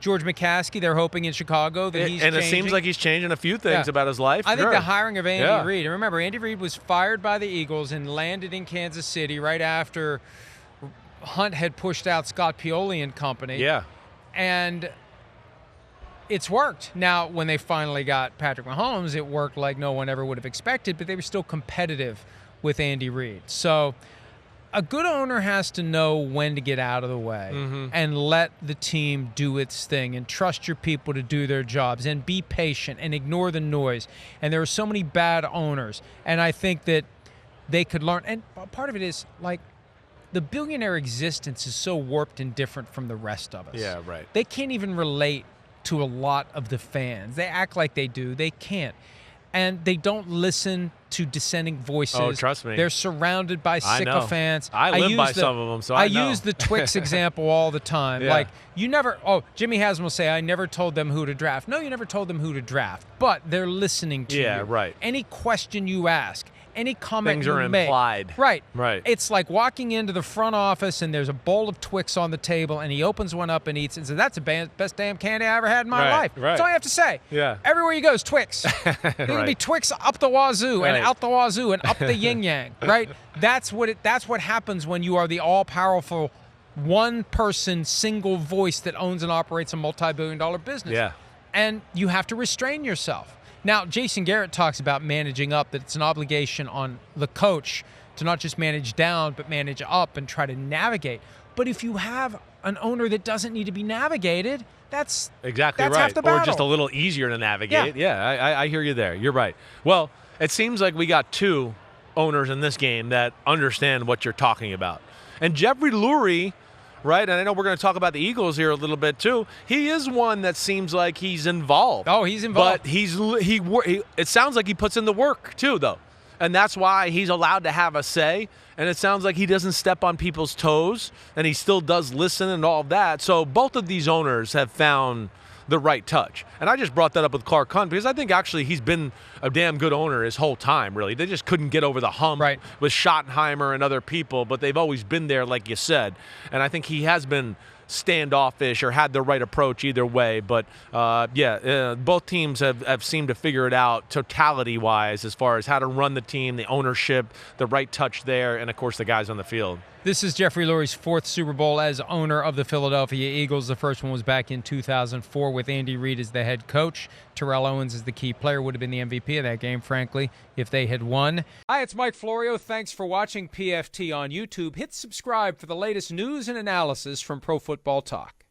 George McCaskey, they're hoping in Chicago that he's and changing. it seems like he's changing a few things about his life. I think the hiring of Andy Reid, and remember, Andy Reid was fired by the Eagles and landed in Kansas City right after Hunt had pushed out Scott Pioli and company. Yeah. And it's worked. Now, when they finally got Patrick Mahomes, it worked like no one ever would have expected, but they were still competitive with Andy Reid. So a good owner has to know when to get out of the way and let the team do its thing and trust your people to do their jobs and be patient and ignore the noise. And there are so many bad owners. And I think that they could learn. And part of it is, like, the billionaire existence is so warped and different from the rest of us. Yeah, right. They can't even relate to a lot of the fans. They act like they do. They can't. And they don't listen to dissenting voices. Oh, trust me. They're surrounded by sycophants. I live by some of them, so I know. use the Twix example all the time. Yeah. Like, you never – Jimmy Haslam will say, I never told them who to draft. No, you never told them who to draft. But they're listening to you. Yeah, right. Any question you ask, any comment Things you are make. implied. Right. Right. It's like walking into the front office and there's a bowl of Twix on the table and he opens one up and eats it and says, that's the best damn candy I ever had in my life. Right. That's all I have to say. Yeah. Everywhere you go is Twix. There's going to be Twix up the wazoo and out the wazoo and up the yin-yang, right? That's what happens when you are the all-powerful one-person, single voice that owns and operates a multi-billion-dollar business. Yeah. And you have to restrain yourself. Now, Jason Garrett talks about managing up, that it's an obligation on the coach to not just manage down, but manage up and try to navigate. But if you have an owner that doesn't need to be navigated, that's exactly right. Half the battle. Or just a little easier to navigate. Yeah, I hear you there. You're right. Well, it seems like we got two owners in this game that understand what you're talking about. And Jeffrey Lurie, right, and I know we're going to talk about the Eagles here a little bit too. He is one that seems like he's involved. Oh, he's involved. But it sounds like he puts in the work too, though. And that's why he's allowed to have a say. And it sounds like he doesn't step on people's toes, and he still does listen and all of that. So both of these owners have found the right touch. And I just brought that up with Clark Hunt because I think actually he's been a damn good owner his whole time, really. They just couldn't get over the hump with Schottenheimer and other people, but they've always been there, like you said. And I think he has been standoffish or had the right approach either way. But, both teams have seemed to figure it out totality-wise as far as how to run the team, the ownership, the right touch there, and, of course, the guys on the field. This is Jeffrey Lurie's fourth Super Bowl as owner of the Philadelphia Eagles. The first one was back in 2004 with Andy Reid as the head coach. Terrell Owens is the key player, would have been the MVP of that game, frankly, if they had won. Hi, it's Mike Florio. Thanks for watching PFT on YouTube. Hit subscribe for the latest news and analysis from Pro Football Talk.